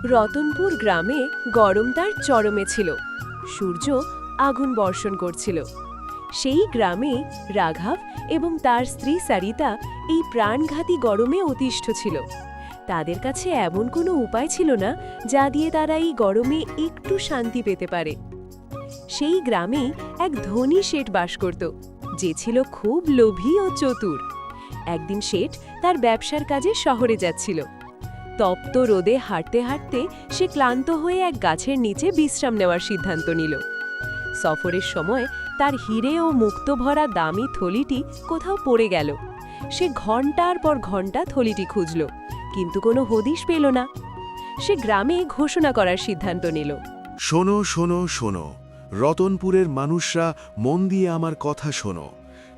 রতনপুর গ্রামে গরম তার চরমে ছিল। সূর্য আগুন বর্ষণ করছিল। সেই গ্রামে রাঘব এবং তার স্ত্রী সারিতা এই প্রাণঘাতী গরমে অতিষ্ঠ ছিল। তাদের কাছে এমন কোনো উপায় ছিল না যা দিয়ে তারা এই গরমে একটু শান্তি পেতে পারে। সেই গ্রামেই এক ধনী শেঠ বাস করত, যে ছিল খুব লোভী ও চতুর। একদিন শেঠ তার ব্যবসার কাজে শহরে যাচ্ছিল। তপ্ত রোদে হাঁটতে হাঁটতে সে ক্লান্ত হয়ে এক গাছের নিচে বিশ্রাম নেওয়ার সিদ্ধান্ত নিল। সফরের সময় তার হিরে ও মুক্তো ভরা দামি থলিটি কোথাও পড়ে গেল। সে ঘন্টার পর ঘন্টা থলিটি খুঁজল, কিন্তু কোনো হদিশ পেল না। সে গ্রামে ঘোষণা করার সিদ্ধান্ত নিল। শোনো শোনো শোনো, রতনপুরের মানুষরা মন দিয়ে আমার কথা শোনো।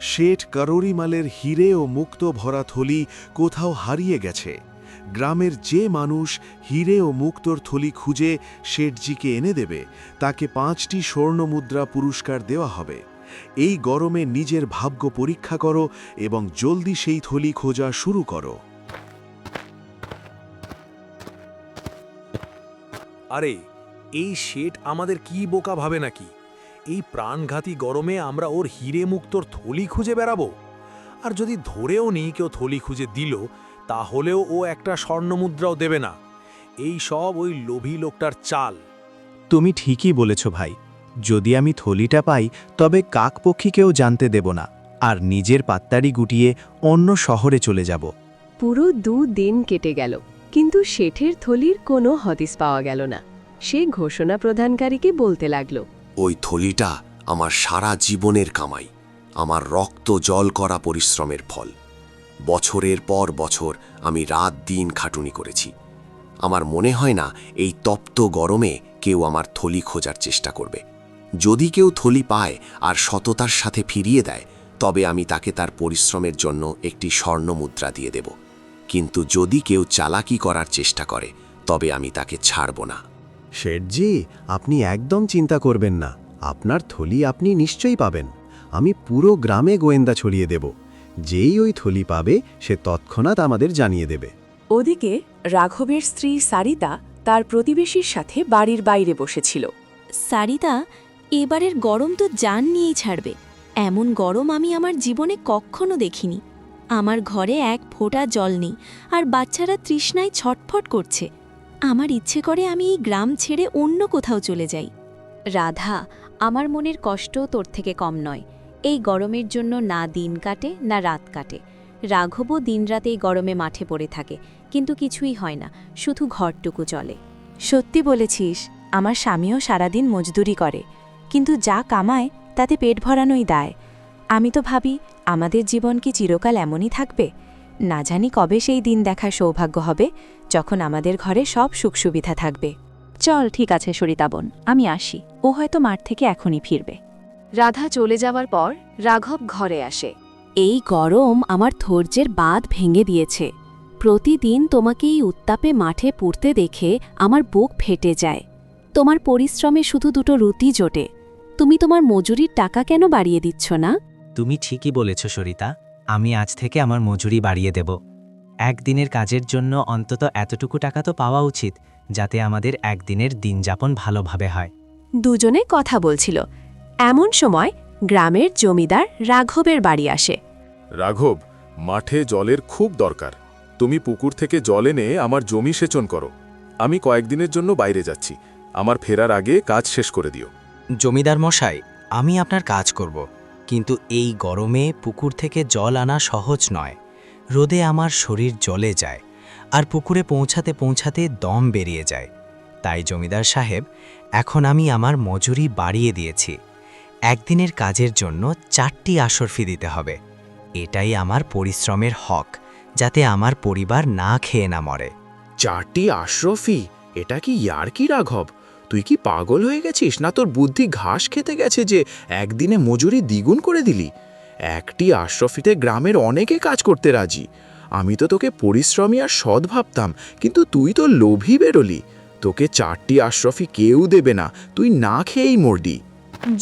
শেঠ কারোরিমালের হিরে ও মুক্তো ভরা থলি কোথাও হারিয়ে গেছে। গ্রামের যে মানুষ হিরে ও মুক্তোর থলি খুঁজে শেঠজিকে এনে দেবে, তাকে 5টি স্বর্ণমুদ্রা পুরস্কার দেওয়া হবে। এই গরমে নিজের ভাগ্য পরীক্ষা করো এবং জলদি সেই থলি খোঁজা শুরু করো। আরে, এই শেঠ আমাদের কি বোকা ভাবে নাকি? এই প্রাণঘাতী গরমে আমরা ওর হিরে মুক্তোর থলি খুঁজে বেড়াবো? আর যদি ধরেও নিই কেউ থলি খুঁজে দিল, তাহলেও ও একটা স্বর্ণমুদ্রাও দেবে না। এই সব ওই লোভী লোকটার চাল। তুমি ঠিকই বলেছ ভাই। যদি আমি থলিটা পাই, তবে কাকপক্ষীকেও জানতে দেব না, আর নিজের পাত্তারি গুটিয়ে অন্য শহরে চলে যাব। পুরো 2 দিন কেটে গেল, কিন্তু শেঠের থলির কোনো হদিস পাওয়া গেল না। সে ঘোষণা প্রদানকারীকে বলতে লাগল, ওই থলিটা আমার সারা জীবনের কামাই, আমার রক্ত জল করা পরিশ্রমের ফল। বছরের পর বছর আমি রাত দিন খাটুনি করেছি। আমার মনে হয় না এই তপ্ত গরমে কেউ আমার থলি খোঁজার চেষ্টা করবে। যদি কেউ থলি পায় আর সততার সাথে ফিরিয়ে দেয়, তবে আমি তাকে তার পরিশ্রমের জন্য একটি স্বর্ণমুদ্রা দিয়ে দেব। কিন্তু যদি কেউ চালাকি করার চেষ্টা করে, তবে আমি তাকে ছাড়ব না। শেঠজি, আপনি একদম চিন্তা করবেন না। আপনার থলি আপনি নিশ্চয়ই পাবেন। আমি পুরো গ্রামে গোয়েন্দা ছড়িয়ে দেব। যেই ওই থলি পাবে, সে তৎক্ষণাৎ আমাদের জানিয়ে দেবে। ওদিকে রাঘবের স্ত্রী সারিতা তার প্রতিবেশীর সাথে বাড়ির বাইরে বসেছিল। সারিতা, এবারের গরম তো জান নিয়েই ছাড়বে। এমন গরম আমি আমার জীবনে কখনো দেখিনি। আমার ঘরে এক ফোঁটা জল নেই, আর বাচ্চারা তৃষ্ণায় ছটফট করছে। আমার ইচ্ছে করে আমি এই গ্রাম ছেড়ে অন্য কোথাও চলে যাই। রাধা, আমার মনের কষ্ট তোর থেকে কম নয়। এই গরমের জন্য না দিন কাটে না রাত কাটে। রাঘবও দিনরাত এই গরমে মাঠে পড়ে থাকে, কিন্তু কিছুই হয় না, শুধু ঘরটুকু চলে। সত্যি বলেছিস, আমার স্বামীও সারাদিন মজদুরি করে, কিন্তু যা কামায় তাতে পেট ভরানোই দায়। আমি তো ভাবি, আমাদের জীবন কি চিরকাল এমনই থাকবে? না জানি কবে সেই দিন দেখার সৌভাগ্য হবে, যখন আমাদের ঘরে সব সুখ সুবিধা থাকবে। চল, ঠিক আছে সরিতা বোন, আমি আসি। ও হয়তো মাঠ থেকে এখনই ফিরবে। রাধা চলে যাওয়ার পর রাঘব ঘরে আসে। এই গরম আমার ধৈর্যের বাঁধ ভেঙে দিয়েছে। প্রতিদিন তোমাকে এই উত্তাপে মাঠে পুড়তে দেখে আমার বুক ফেটে যায়। তোমার পরিশ্রমে শুধু 2টো রুটি জোটে। তুমি তোমার মজুরির টাকা কেন বাড়িয়ে দিচ্ছ না? তুমি ঠিকই বলেছ সরিতা, আমি আজ থেকে আমার মজুরি বাড়িয়ে দেব। একদিনের কাজের জন্য অন্তত এতটুকু টাকা তো পাওয়া উচিত, যাতে আমাদের একদিনের দিনযাপন ভালোভাবে হয়। দুজনে কথা বলছিল। এমন সময় গ্রামের জমিদার রাঘবের বাড়ি আসে। রাঘব, মাঠে জলের খুব দরকার। তুমি পুকুর থেকে জল এনে আমার জমি সেচন করো। আমি কয়েকদিনের জন্য বাইরে যাচ্ছি। আমার ফেরার আগে কাজ শেষ করে দিও। জমিদার মশাই, আমি আপনার কাজ করব, কিন্তু এই গরমে পুকুর থেকে জল আনা সহজ নয়। রোদে আমার শরীর জ্বলে যায়, আর পুকুরে পৌঁছাতে পৌঁছাতে দম বেরিয়ে যায়। তাই জমিদার সাহেব, এখন আমি আমার মজুরি বাড়িয়ে দিয়েছি। একদিনের কাজের জন্য 4টি আসর ফি দিতে হবে। এটাই আমার পরিশ্রমের হক, যাতে আমার পরিবার না খেয়ে না মরে। 4টি আশরফি? এটা কি ইয়ার্কি রাঘব? তুই কি পাগল হয়ে গেছিস, না তোর বুদ্ধি ঘাস খেতে গেছে যে একদিনে মজুরি দ্বিগুণ করে দিলি? একটি আশরফিতে গ্রামের অনেকে কাজ করতে রাজি। আমি তো তোকে পরিশ্রমী আর সৎ ভাবতাম, কিন্তু তুই তো লোভী বেরোলি। তোকে 4টি আশরফি কেউ দেবে না, তুই না খেয়েই মরডি।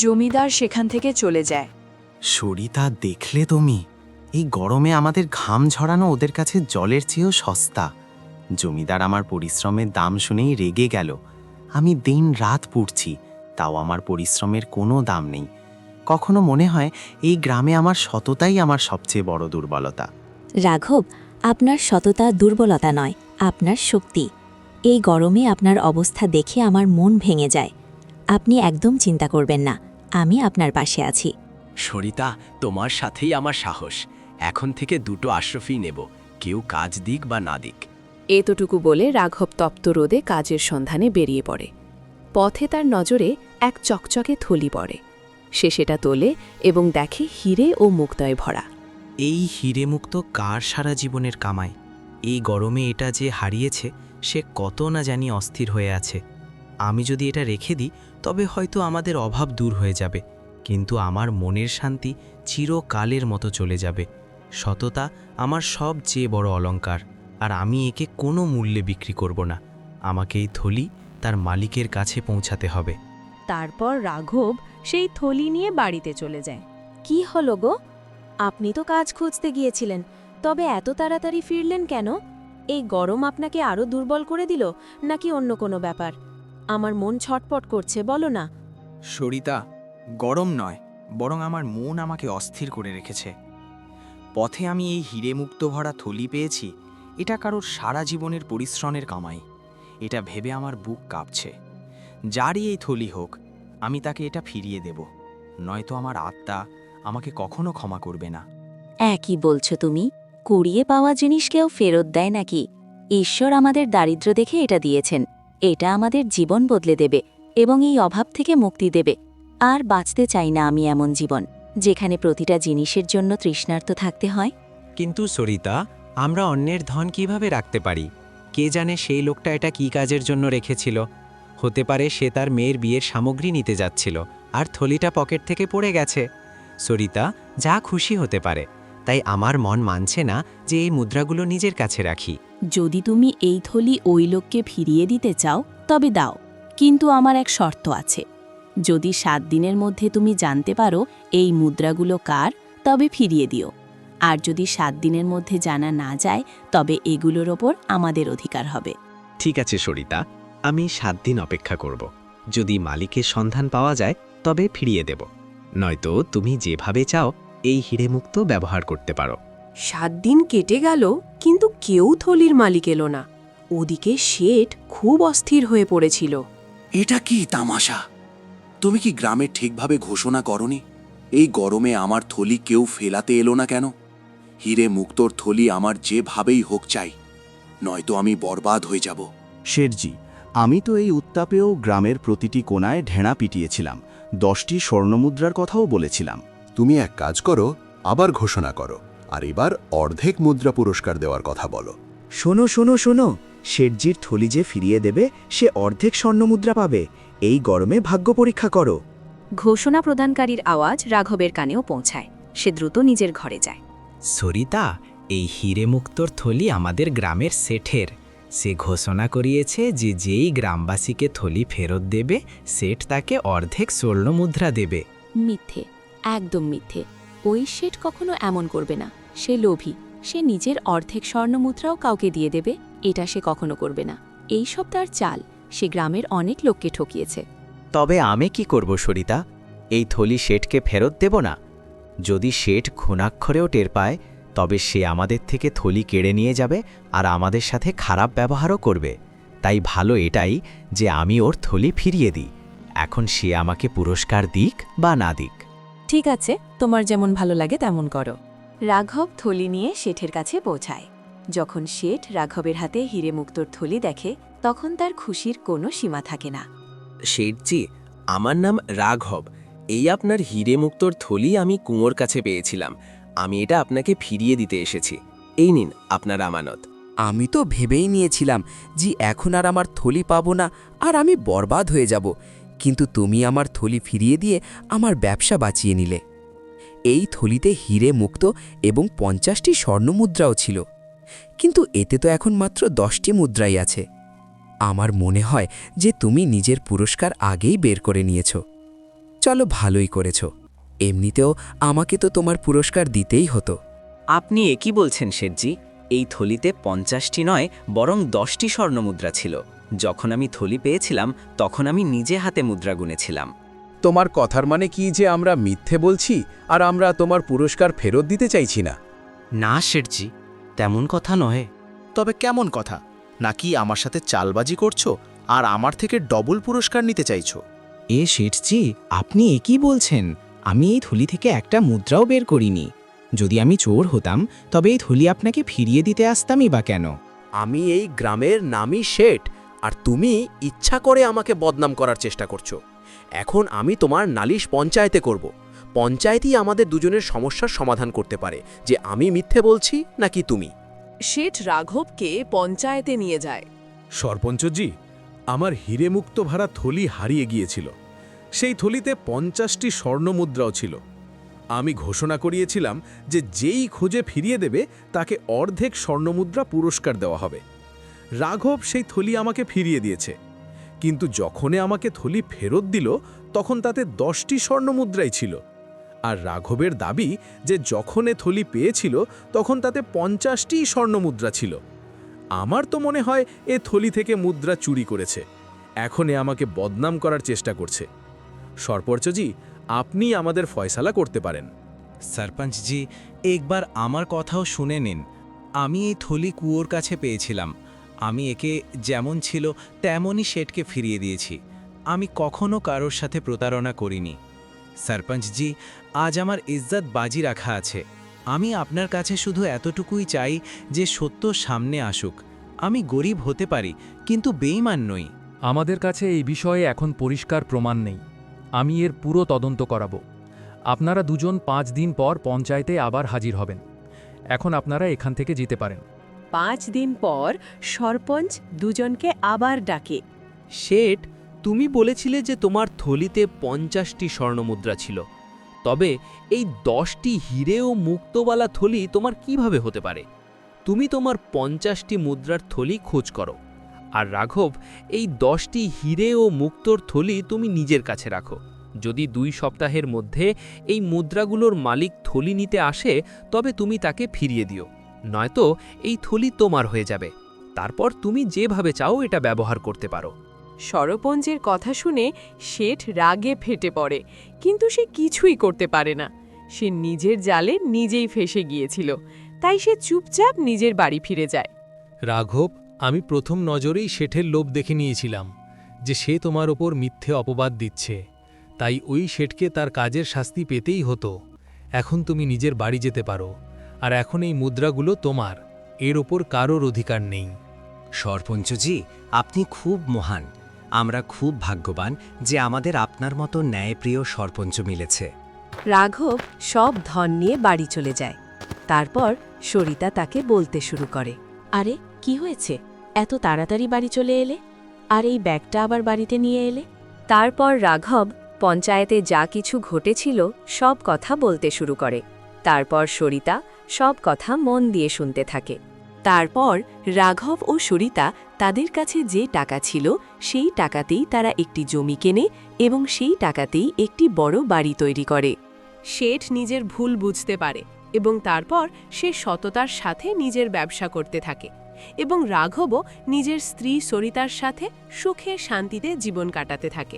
জমিদার সেখান থেকে চলে যায়। সরিতা, দেখলে তুমি? এই গরমে আমাদের ঘাম ঝরানো ওদের কাছে জলের চেয়েও সস্তা। জমিদার আমার পরিশ্রমের দাম শুনেই রেগে গেল। আমি দিন রাত পুড়ছি, তাও আমার পরিশ্রমের কোনো দাম নেই। কখনো মনে হয় এই গ্রামে আমার সততাই আমার সবচেয়ে বড় দুর্বলতা। রাঘব, আপনার সততা দুর্বলতা নয়, আপনার শক্তি। এই গরমে আপনার অবস্থা দেখে আমার মন ভেঙে যায়। আপনি একদম চিন্তা করবেন না, আমি আপনার পাশে আছি। সরিতা, তোমার সাথেই আমার সাহস। এখন থেকে দুটো আশরফি নেব, কেউ কাজ দিক বা না দিক। এতটুকু বলে রাঘব তপ্ত রোদে কাজের সন্ধানে বেরিয়ে পড়ে। পথে তার নজরে এক চকচকে থলি পড়ে। সে সেটা তোলে এবং দেখে হিরে ও মুক্তায় ভরা। এই হিরে মুক্ত কার সারা জীবনের কামাই? এই গরমে এটা যে হারিয়েছে সে কত না জানি অস্থির হয়ে আছে। আমি যদি এটা রেখে দিই তবে হয়তো আমাদের অভাব দূর হয়ে যাবে, কিন্তু আমার মনের শান্তি চিরকালের মতো চলে যাবে। সততা আমার সবচেয়ে বড় অলংকার, আর আমি একে কোনো মূল্যে বিক্রি করব না। আমাকে এই থলি তার মালিকের কাছে পৌঁছাতে হবে। তারপর রাঘব সেই থলি নিয়ে বাড়িতে চলে যায়। কি হলো গো? আপনি তো কাজ খুঁজতে গিয়েছিলেন, তবে এত তাড়াতাড়ি ফিরলেন কেন? এই গরম আপনাকে আরও দুর্বল করে দিল, নাকি অন্য কোনো ব্যাপার? আমার মন ছটপট করছে, বলো না। সরিতা, গরম নয়, বরং আমার মন আমাকে অস্থির করে রেখেছে। পথে আমি এই হিরে মুক্ত ভরা থলি পেয়েছি, এটা কারোর সারা জীবনের পরিশ্রমের কামাই। এটা ভেবে আমার বুক কাঁপছে। যারই এই থলি হোক, আমি তাকে এটা ফিরিয়ে দেব, নয়তো আমার আত্মা আমাকে কখনো ক্ষমা করবে না। একই বলছো তুমি? কুড়িয়ে পাওয়া জিনিস কেউ ফেরত দেয় নাকি? ঈশ্বর আমাদের দারিদ্র্য দেখে এটা দিয়েছেন। এটা আমাদের জীবন বদলে দেবে এবং এই অভাব থেকে মুক্তি দেবে। আর বাঁচতে চাই না আমি এমন জীবন, যেখানে প্রতিটা জিনিসের জন্য তৃষ্ণার্ত থাকতে হয়। কিন্তু সরিতা, আমরা অন্যের ধন কিভাবে রাখতে পারি? কে জানে সেই লোকটা এটা কী কাজের জন্য রেখেছিল? হতে পারে সে তার মেয়ের বিয়ের সামগ্রী নিতে যাচ্ছিল আর থলিটা পকেট থেকে পড়ে গেছে। সরিতা, যা খুশি হতে পারে, তাই আমার মন মানছে না যে এই মুদ্রাগুলো নিজের কাছে রাখি। যদি তুমি এই থলি ওই লোককে ফিরিয়ে দিতে চাও তবে দাও, কিন্তু আমার এক শর্ত আছে। যদি 7 দিনের মধ্যে তুমি জানতে পারো এই মুদ্রাগুলো কার, তবে ফিরিয়ে দিও। আর যদি 7 দিনের মধ্যে জানা না যায়, তবে এগুলোর ওপর আমাদের অধিকার হবে। ঠিক আছে সরিতা, আমি 7 দিন অপেক্ষা করব। যদি মালিকের সন্ধান পাওয়া যায় তবে ফিরিয়ে দেব, নয়তো তুমি যেভাবে চাও এই হিরেমুক্ত ব্যবহার করতে পারো। 7 দিন কেটে গেল, কিন্তু কেউ থলির মালিক এলো না। ওদিকে শেঠ খুব অস্থির হয়ে পড়েছিল। এটা কি তামাশা? তুমি কি গ্রামে ঠিকভাবে ঘোষণা করনি? এই গরমে আমার থলি কেউ ফেলাতে এলো না কেন? হিরে মুক্তর থলি আমার যেভাবেই হোক চাই, নয়তো আমি বরবাদ হয়ে যাব। শেঠজি, আমি তো এই উত্তাপেও গ্রামের প্রতিটি কোণায় ঢেঁড়া পিটিয়েছিলাম, 10টি স্বর্ণমুদ্রার কথাও বলেছিলাম। তুমি এক কাজ করো, আবার ঘোষণা করো, আর এবার অর্ধেক মুদ্রা পুরস্কার দেওয়ার কথা বলো। শোনো শোনো শোনো, শেঠজির থলি যে ফিরিয়ে দেবে সে অর্ধেক স্বর্ণমুদ্রা পাবে। এই গরমে ভাগ্য পরীক্ষা করো। ঘোষণা প্রদানকারীর আওয়াজ রাঘবের কানেও পৌঁছায়। সে দ্রুত নিজের ঘরে যায়। সরিতা, এই হিরেমুক্তর থলি আমাদের গ্রামের শেঠের। সে ঘোষণা করিয়েছে যে যেই গ্রামবাসীকে থলি ফেরত দেবে, শেঠ তাকে অর্ধেক স্বর্ণমুদ্রা দেবে। মিথ্যে, একদম মিথ্যে। ওই শেঠ কখনো এমন করবে না। সে লোভী। সে নিজের অর্ধেক স্বর্ণমুদ্রাও কাউকে দিয়ে দেবে, এটা সে কখনো করবে না। এই সব তার চাল। সে গ্রামের অনেক লোককে ঠকিয়েছে। তবে আমি কি করব সরিতা? এই থলি শেঠকে ফেরত দেব না। যদি শেঠ ঘুণাক্ষরেও টের পায়, তবে সে আমাদের থেকে থলি কেড়ে নিয়ে যাবে আর আমাদের সাথে খারাপ ব্যবহারও করবে। তাই ভালো এটাই যে আমি ওর থলি ফিরিয়ে দিই। এখন সে আমাকে পুরস্কার দিক বা না দিক। ঠিক আছে, তোমার যেমন ভালো লাগে তেমন করো। রাঘব থলি নিয়ে শেঠের কাছে পৌঁছায়। যখন শেঠ রাঘবের হাতে হিরেমুক্তর থলি দেখে, তখন তার খুশির কোনো সীমা থাকে না। শেঠজি, আমার নাম রাঘব। এই আপনার হিরে মুক্তর থলি আমি কুঁয়োর কাছে পেয়েছিলাম। আমি এটা আপনাকে ফিরিয়ে দিতে এসেছি। এই নিন আপনার আমানত। আমি তো ভেবেই নিয়েছিলাম যে এখন আর আমার থলি পাবো না, আর আমি বরবাদ হয়ে যাব। কিন্তু তুমি আমার থলি ফিরিয়ে দিয়ে আমার ব্যবসা বাঁচিয়ে নিলে। এই থলিতে হিরে মুক্ত এবং 50টি স্বর্ণমুদ্রাও ছিল, কিন্তু এতে তো এখন মাত্র 10টি মুদ্রাই আছে। আমার মনে হয় যে তুমি নিজের পুরস্কার আগেই বের করে নিয়েছ। চলো, ভালোই করেছ। এমনিতেও আমাকে তো তোমার পুরস্কার দিতেই হতো। আপনি একই বলছেন শেঠজি? এই থলিতে 50টি নয় বরং 10টি স্বর্ণমুদ্রা ছিল। যখন আমি থলি পেয়েছিলাম তখন আমি নিজে হাতে মুদ্রা গুনেছিলাম। তোমার কথার মানে কি যে আমরা মিথ্যে বলছি আর আমরা তোমার পুরস্কার ফেরত দিতে চাইছি না? না শেঠজি, তেমন কথা নয়। তবে কেমন কথা? নাকি আমার সাথে চালবাজি করছো আর আমার থেকে ডবল পুরস্কার নিতে চাইছো? এ শেঠজি, আপনি একই বলছেন? আমি এই থলি থেকে একটা মুদ্রাও বের করিনি। যদি আমি চোর হতাম তবে এই থলি আপনাকে ফিরিয়ে দিতে আসতামই বা কেন? আমি এই গ্রামের নামই শেঠ, আর তুমি ইচ্ছা করে আমাকে বদনাম করার চেষ্টা করছো। এখন আমি তোমার নালিশ পঞ্চায়েতে করব। পঞ্চায়েতই আমাদের দুজনের সমস্যার সমাধান করতে পারে যে আমি মিথ্যে বলছি নাকি তুমি। শেঠ রাঘবকে পঞ্চায়েতে নিয়ে যায়। সরপঞ্চজি, আমার হিরে মুক্ত ভরা থলি হারিয়ে গিয়েছিল। সেই থলিতে 50টি স্বর্ণমুদ্রাও ছিল। আমি ঘোষণা করিয়েছিলাম যে যেই খুঁজে ফিরিয়ে দেবে তাকে অর্ধেক স্বর্ণমুদ্রা পুরস্কার দেওয়া হবে। রাঘব সেই থলি আমাকে ফিরিয়ে দিয়েছে, কিন্তু যখনই আমাকে থলি ফেরত দিল তখন তাতে 10টি স্বর্ণমুদ্রাই ছিল। আর রাঘবের দাবি যে যখন এ থলি পেয়েছিল তখন তাতে 50টি স্বর্ণমুদ্রা ছিল। আমার তো মনে হয় এ থলি থেকে মুদ্রা চুরি করেছে। এখন এ আমাকে বদনাম করার চেষ্টা করছে। সরপঞ্চজি, আপনি আমাদের ফয়সালা করতে পারেন। সরপঞ্চজি, একবার আমার কথাও শুনে নিন। আমি এই থলি কুয়োর কাছে পেয়েছিলাম। আমি একে যেমন ছিল তেমনই শেঠকে ফিরিয়ে দিয়েছি। আমি কখনো কারোর সাথে প্রতারণা করিনি। সরপঞ্চজি, আজ আমার ইজ্জত বাজি রাখা আছে। আমি আপনার কাছে শুধু এতটুকুই চাই যে সত্য সামনে আসুক। আমি গরিব হতে পারি, কিন্তু বেঈমান নই। আমাদের কাছে এই বিষয়ে এখন পরিষ্কার প্রমাণ নেই। আমি এর পুরো তদন্ত করাবো। আপনারা দুজন 5 দিন পর পঞ্চায়েতে আবার হাজির হবেন। এখন আপনারা এখান থেকে যেতে পারেন। 5 দিন পর সরপঞ্চ দুজনকে আবার ডাকে। শেঠ, তুমি বলেছিলে যে তোমার থলিতে 50টি স্বর্ণমুদ্রা ছিল। তবে এই 10টি হিরে ও মুক্তওয়ালা থলি তোমার কিভাবে হতে পারে? তুমি তোমার 50টি মুদ্রার থলি খোঁজ করো, আর রাঘব, এই 10টি হিরে ও মুক্তোর থলি তুমি নিজের কাছে রাখো। যদি 2 সপ্তাহের মধ্যে এই মুদ্রাগুলোর মালিক থলি নিতে আসে তবে তুমি তাকে ফিরিয়ে দিও, নয়তো এই থলি তোমার হয়ে যাবে। তারপর তুমি যেভাবে চাও এটা ব্যবহার করতে পারো। সরপঞ্চের কথা শুনে শেঠ রাগে ফেটে পড়ে, কিন্তু সে কিছুই করতে পারে না। সে নিজের জালে নিজেই ফেঁসে গিয়েছিল, তাই সে চুপচাপ নিজের বাড়ি ফিরে যায়। রাঘব, আমি প্রথম নজরেই শেঠের লোভ দেখে নিয়েছিলাম যে সে তোমার ওপর মিথ্যে অপবাদ দিচ্ছে, তাই ওই শেঠকে তার কাজের শাস্তি পেতেই হতো। এখন তুমি নিজের বাড়ি যেতে পারো, আর এখন এই মুদ্রাগুলো তোমার, এর ওপর কারোর অধিকার নেই। সরপঞ্চজি, আপনি খুব মহান। আমরা খুব ভাগ্যবান যে আমাদের আপনার মতো ন্যায়প্রিয় সরপঞ্চ মিলেছে। রাঘব সব ধন নিয়ে বাড়ি চলে যায়। তারপর সরিতা তাকে বলতে শুরু করে, আরে কি হয়েছে? এত তাড়াতাড়ি বাড়ি চলে এলে, আর এই ব্যাগটা আবার বাড়িতে নিয়ে এলে? তারপর রাঘব পঞ্চায়েতে যা কিছু ঘটেছিল সব কথা বলতে শুরু করে। তারপর সরিতা সব কথা মন দিয়ে শুনতে থাকে। তারপর রাঘব ও সরিতা তাদের কাছে যে টাকা ছিল সেই টাকাতেই তারা একটি জমি কেনে এবং সেই টাকাতেই একটি বড় বাড়ি তৈরি করে। শেঠ নিজের ভুল বুঝতে পারে এবং তারপর সে সততার সাথে নিজের ব্যবসা করতে থাকে এবং রাঘবও নিজের স্ত্রী সরিতার সাথে সুখে শান্তিতে জীবন কাটাতে থাকে।